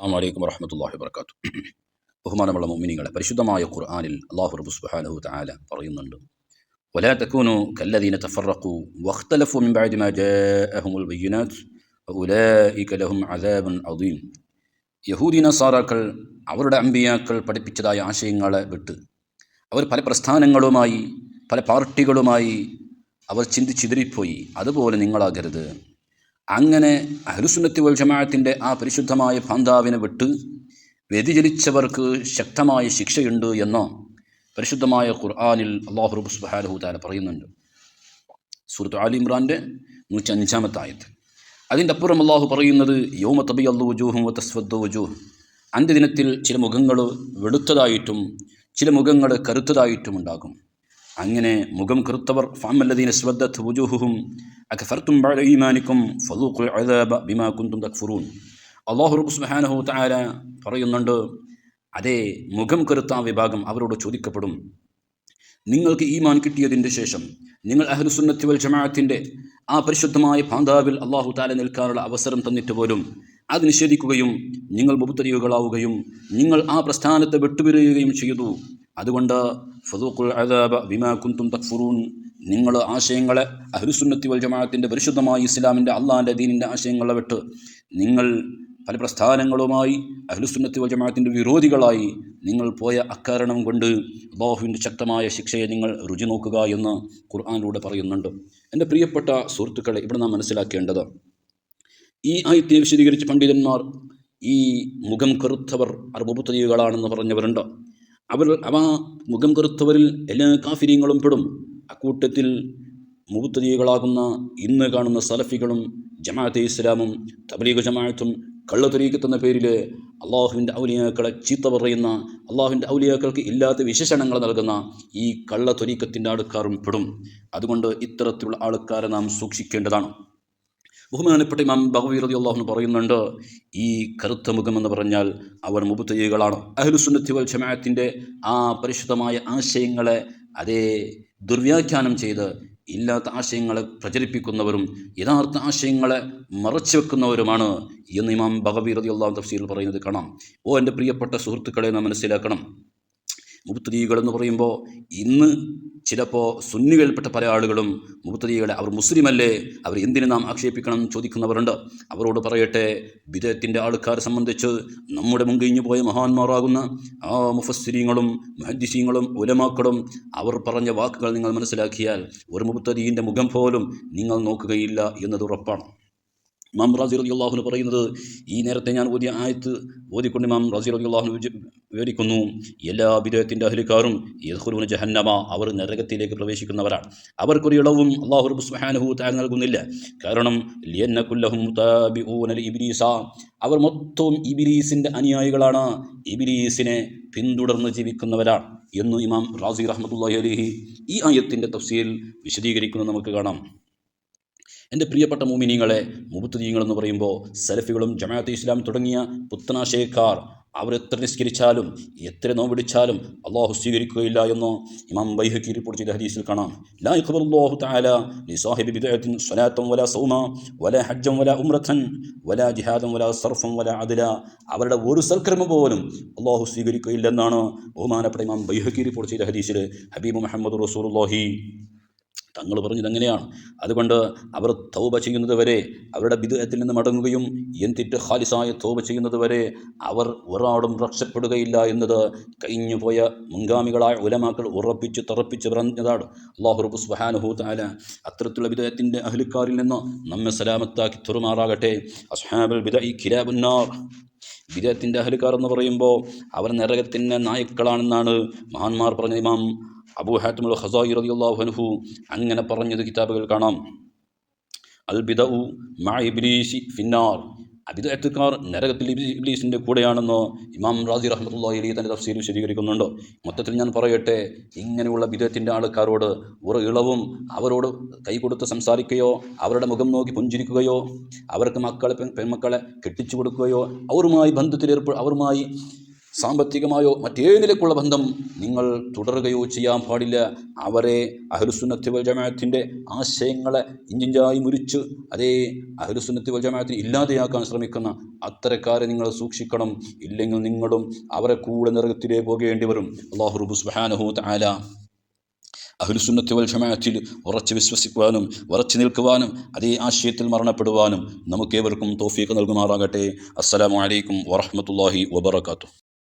അസ്സലാമു അലൈക്കും വറഹ്മത്തുള്ളാഹി വബറകാതുഹു. ബഹുമാനമുള്ള മുഅ്മിനീങ്ങളെ, പരിശുദ്ധമായ ഖുർആനിൽ അല്ലാഹു റബ്ബ് സുബ്ഹാനഹു വതആല പറയുന്നുണ്ട്, വലാ തകൂനു കല്ലദീന തഫറഖു വഖ്തലഫു മിൻ ബഅദി മാ ജാഅഹുമുൽ ബയ്യിനാത്ത് വഉലൈക ലഹും അദാബുൻ അദീം. യഹൂദി നസാറാക്കൾ അവരുടെ അമ്പിയാക്കൾ പഠിപ്പിച്ചതായ ആശയങ്ങളെ വിട്ട് അവർ പല പ്രസ്ഥാനങ്ങളുമായി പല പാർട്ടികളുമായി അവർ ചിന്തിച്ചിതിരിപ്പോയി. അതുപോലെ നിങ്ങളാകരുത്. അങ്ങനെ അഹ്ലുസുന്നത്തി വൽ ജമാഅത്തിൻ്റെ ആ പരിശുദ്ധമായ ബാന്ധാവിനെ വിട്ട് വ്യതിചലിച്ചവർക്ക് ശക്തമായ ശിക്ഷയുണ്ട് എന്ന് പരിശുദ്ധമായ ഖുർആനിൽ അല്ലാഹു റബ്ബ് സുബ്ഹാനഹു വതആല പറയുന്നുണ്ട്. സൂറത്ത് ആലി ഇമ്രാൻ്റെ 105-ാമത്തെ ആയത്ത്. അതിൻ്റെ അപ്പുറം അല്ലാഹു പറയുന്നത്, യൗമ തബിയദ്ദു വുജൂഹും വതസ്വദ്ദു വുജൂഹ്. അന്ത്യദിനത്തിൽ ചില മുഖങ്ങൾ വെളുത്തതായിട്ടും ചില മുഖങ്ങൾ കറുത്തതായിട്ടും ഉണ്ടാകും. അങ്ങനെ മുഖം കറുത്തവർ ഫഅമ്മല്ലദീന സ്വദ്ദത് വുജൂഹുഹും അകഫർതും ബഅദ ഈമാനിക്കും ഫദൂഖുൽ അദാബ ബിമാ കുൻതും തക്ഫുറൂൻ. അല്ലാഹു റബ്ബ് സുബ്ഹാനഹു വതആല പറയുന്നുണ്ട്, അതേ മുഖം കറുത്ത വിഭാഗം അവരോട് ചോദിക്കപ്പെടും, നിങ്ങൾക്ക് ഈമാൻ കിട്ടിയതിൻ്റെ ശേഷം നിങ്ങൾ അഹ്ലുസുന്നത്തി വൽ ജമാഅത്തിൻ്റെ ആ പരിശുദ്ധമായ ബാന്ധാവിൽ അല്ലാഹു തആല നിൽക്കാനുള്ള അവസരം തന്നിട്ട് പോലും അത് നിഷേധിക്കുകയും നിങ്ങൾ മുബ്തദികളാവുകയും നിങ്ങൾ ആ പ്രസ്ഥാനത്തെ വിട്ടുപിരിയുകയും ചെയ്തു. അതുകൊണ്ട് ഫദൂഖുൽ അദാബ ബിമാ കുൻതും തക്ഫുറൂൻ, നിങ്ങൾ ആശയങ്ങളെ അഹ്ലുസുന്നത്തി വൽ ജമാഅത്തിൻ്റെ പരിശുദ്ധമായ ഇസ്ലാമിൻ്റെ അള്ളാഹിൻ്റെ ദീനിൻ്റെ ആശയങ്ങളെ വിട്ട് നിങ്ങൾ പല പ്രസ്ഥാനങ്ങളുമായി അഹ്ലുസുന്നത്തി വൽ ജമാഅത്തിൻ്റെ വിരോധികളായി നിങ്ങൾ പോയ അക്കാരണം കൊണ്ട് അല്ലാഹുവിൻ്റെ ശക്തമായ ശിക്ഷയെ നിങ്ങൾ രുചി നോക്കുക എന്ന് ഖുർആനിലൂടെ പറയുന്നുണ്ട്. എൻ്റെ പ്രിയപ്പെട്ട സുഹൃത്തുക്കളെ, ഇവിടെ നാം മനസ്സിലാക്കേണ്ടത്, ഈ ആയത്തിനെ വിശദീകരിച്ച് പണ്ഡിതന്മാർ ഈ മുഖം കറുത്തവർ മുബ്തദികളാണെന്ന് പറഞ്ഞവരുണ്ട്. അവ മുഖം കറുത്തവരിൽ എല്ലാ കാഫിരീങ്ങളും പെടും. അക്കൂട്ടത്തിൽ മുബ്തദികളാകുന്ന ഇന്ന് കാണുന്ന സലഫികളും ജമാഅത്തെ ഇസ്ലാമും തബ്ലീഗ് ജമാഅത്തും കള്ളത്വരീഖത്ത് എന്ന പേരിൽ അള്ളാഹുവിൻ്റെ ഔലിയാക്കളെ ചീത്ത പറയുന്ന, അള്ളാഹുവിൻ്റെ ഔലിയാക്കൾക്ക് ഇല്ലാത്ത വിശേഷണങ്ങൾ നൽകുന്ന ഈ കള്ളത്വരീഖത്തിൻ്റെ ആൾക്കാരും പെടും. അതുകൊണ്ട് ഇത്തരത്തിലുള്ള ആൾക്കാരെ നാം സൂക്ഷിക്കേണ്ടതാണ്. ബഹുമാനപ്പെട്ട ഇമാം ബഗവി റളിയല്ലാഹു അൻഹു പറയുന്നുണ്ട്, ഈ കറുത്ത മുഖം എന്ന് പറഞ്ഞാൽ അവർ മുബ്തദികളാണ്. അഹ്ലുസുന്നത്തി വൽ ജമാഅത്തിൻ്റെ ആ പരിശുദ്ധമായ ആശയങ്ങളെ അതേ ദുർവ്യാഖ്യാനം ചെയ്ത് ഇല്ലാത്ത ആശയങ്ങളെ പ്രചരിപ്പിക്കുന്നവരും യഥാർത്ഥ ആശയങ്ങളെ മറച്ചു വെക്കുന്നവരുമാണ് എന്ന് ഇമാം ബഗവി റളിയല്ലാഹു അൻഹു തഫ്സീറിൽ പറയുന്നത് കാണാം. എൻ്റെ പ്രിയപ്പെട്ട സുഹൃത്തുക്കളെ, നാം മനസ്സിലാക്കണം, മുബ്തദികൾ എന്ന് പറയുമ്പോൾ ഇന്ന് ചിലപ്പോൾ സുന്നികളിൽപ്പെട്ട പല ആളുകളും മുബ്തദികളെ അവർ മുസ്ലിമല്ലേ, അവർ എന്തിനു നാം ആക്ഷേപിക്കണം ചോദിക്കുന്നവരുണ്ട്. അവരോട് പറയട്ടെ, ബിദഅത്തിൻ്റെ ആൾക്കാരെ സംബന്ധിച്ച് നമ്മുടെ മുൻകഴിഞ്ഞു പോയ മഹാന്മാരാകുന്ന ആ മുഫസ്സിരീങ്ങളും മുഹദ്ദിസീങ്ങളും ഉലമാക്കളും അവർ പറഞ്ഞ വാക്കുകൾ നിങ്ങൾ മനസ്സിലാക്കിയാൽ ഒരു മുബ്തദീൻ്റെ മുഖം പോലും നിങ്ങൾ നോക്കുകയില്ല എന്നത് ഉറപ്പാണ്. ഇമാം റാസി റളിയല്ലാഹു അൻഹു പറയുന്നത്, ഈ നേരത്തെ ഞാൻ ഓതിയ ആയത്ത് ഓതിക്കൊണ്ട് ഇമാം റാസി റളിയല്ലാഹു അൻഹു വിവരിക്കുന്നു, എല്ലാ ബിദഅത്തിൻ്റെ അഹ്ലുകാരും യദ്ഖുലൂന ജഹന്നമ, അവർ നരകത്തിലേക്ക് പ്രവേശിക്കുന്നവരാണ്. അവർക്കൊരു ഇളവും അല്ലാഹു റബ്ബ് സുബ്ഹാനഹു വതആല നൽകുന്നില്ല. കാരണം ലിയന്ന കുല്ലഹും മുതാബിഊന ലിഇബ്ലീസ, അവർ മൊത്തവും ഇബ്ലീസിൻ്റെ അനുയായികളാണ്, ഇബ്ലീസിനെ പിന്തുടർന്ന് ജീവിക്കുന്നവരാണ് എന്ന് ഇമാം റാസി റഹ്മത്തുള്ളാഹി അലൈഹി ഈ ആയത്തിൻ്റെ തഫ്സീൽ വിശദീകരിക്കുന്നത് നമുക്ക് കാണാം. എൻ്റെ പ്രിയപ്പെട്ട മുഅ്മിനീങ്ങളെ, മുബ്തദീങ്ങൾ എന്ന് പറയുമ്പോൾ സലഫികളും ജമാഅത്തെ ഇസ്ലാം തുടങ്ങിയ പുത്തനാശയക്കാർ അവർ എത്ര നിസ്കരിച്ചാലും എത്ര നോമ്പെടുത്താലും അള്ളാഹു സ്വീകരിക്കുകയില്ല എന്ന് ഇമാം ബൈഹഖി റിപ്പോർട്ട് ചെയ്ത ഹദീസിൽ കാണാം. ലാ യഖ്ബലുല്ലാഹു തആല ലിസാഹിബി ബിദ്അത്തിൻ സ്വലാത്തൻ വലാ സൗമ വലാ ഹജ്ജൻ വലാ ഉംറതൻ വലാ ജിഹാദൻ വലാ സർഫൻ വലാ അദ്ല, അവരുടെ ഒരു സൽക്കർമ്മം പോലും അള്ളാഹു സ്വീകരിക്കുകയില്ലെന്നാണ് ബഹുമാനപ്പെട്ട ഇമാം ബൈഹഖി റിപ്പോർട്ട് ചെയ്ത ഹദീസിൽ ഹബീബ് മുഹമ്മദ് റസൂലുള്ളാഹി തങ്ങൾ പറഞ്ഞത് അങ്ങനെയാണ്. അതുകൊണ്ട് അവർ തൗബ ചെയ്യുന്നത് വരെ, അവരുടെ ബിദ്അത്തിൽ നിന്ന് മടങ്ങുകയും എന്തിട്ട് ഖാലിസായ തൗബ ചെയ്യുന്നത് വരെ അവർ ഒരാളും രക്ഷപ്പെടുകയില്ല എന്നത് കഴിഞ്ഞു പോയ മുൻഗാമികളായ ഉലമാക്കൾ ഉറപ്പിച്ച് തറപ്പിച്ച് പറഞ്ഞതാണ്. അല്ലാഹു റബ്ബ് സുബ്ഹാനഹു വതആല അത്തരത്തിലുള്ള ബിദ്അത്തിൻ്റെ അഹ്ലുക്കാരിൽ നിന്ന് നമ്മെ സലാമത്താക്കി തുറമാറാകട്ടെ. അസ്ഹാബുൽ ബിദ്അഇ കിലാബുന്നാർ, ബിദ്അത്തിൻ്റെ അഹ്ലുക്കാർ എന്ന് പറയുമ്പോൾ അവർ നരകത്തിൻ്റെ നായ്ക്കളാണെന്നാണ് മഹാന്മാർ പറഞ്ഞ ഇമാം അബൂ ഹാത്തിം അൽ ഖസായി റളിയല്ലാഹു അൻഹു അങ്ങനെ പറഞ്ഞത് കിതാബുകൾ കാണാം. അൽ ബിദഉ മഅ ഇബ്ലീസി ഫിന്നാർ, ബിദ്അത്തുകാർ നരകത്തിൽ ഇബ്ലീസിൻ്റെ കൂടെയാണെന്ന് ഇമാം റാസി റഹ്മത്തുള്ളാഹി അലൈഹി തൻ്റെ തഫ്സീർ വിശദീകരിക്കുന്നുണ്ട്. മൊത്തത്തിൽ ഞാൻ പറയട്ടെ, ഇങ്ങനെയുള്ള ബിദ്അത്തിൻ്റെ ആൾക്കാരോട് ഒരു ഇളവും അവരോട് കൈകൊടുത്ത് സംസാരിക്കുകയോ അവരുടെ മുഖം നോക്കി പുഞ്ചിരിക്കുകയോ അവർക്ക് പെൺമക്കളെ കെട്ടിച്ചു കൊടുക്കുകയോ അവരുമായി ബന്ധത്തിലേർപ്പെടുകയോ അവരുമായി സാമ്പത്തികമായോ മറ്റേത് നിലക്കുള്ള ബന്ധം നിങ്ങൾ തുടരുകയോ ചെയ്യാൻ പാടില്ല. അവരെ അഹ്ലുസുന്നത്തി വൽ ജമാഅത്തിൻ്റെ ആശയങ്ങളെ ഇഞ്ചിഞ്ചായി മുറിച്ച് അതേ അഹ്ലുസുന്നത്തി വൽ ജമാഅത്തിനെ ഇല്ലാതെയാക്കാൻ ശ്രമിക്കുന്ന അത്തരക്കാരെ നിങ്ങൾ സൂക്ഷിക്കണം. ഇല്ലെങ്കിൽ നിങ്ങളും അവരെ കൂടെ നരകത്തിലേ പോകേണ്ടി വരും. അല്ലാഹു റബ്ബ് സുബ്ഹാനഹു വ തആല അഹ്ലുസുന്നത്തി വൽ ജമാഅത്തിൽ ഉറച്ചു വിശ്വസിക്കുവാനും ഉറച്ചു നിൽക്കുവാനും അതേ ആശയത്തിൽ മരണപ്പെടുവാനും നമുക്കേവർക്കും തൗഫീഖ് നൽകുമാറാകട്ടെ. അസ്സലാമു അലൈക്കും വറഹ്മത്തുള്ളാഹി വബറകാതുഹു.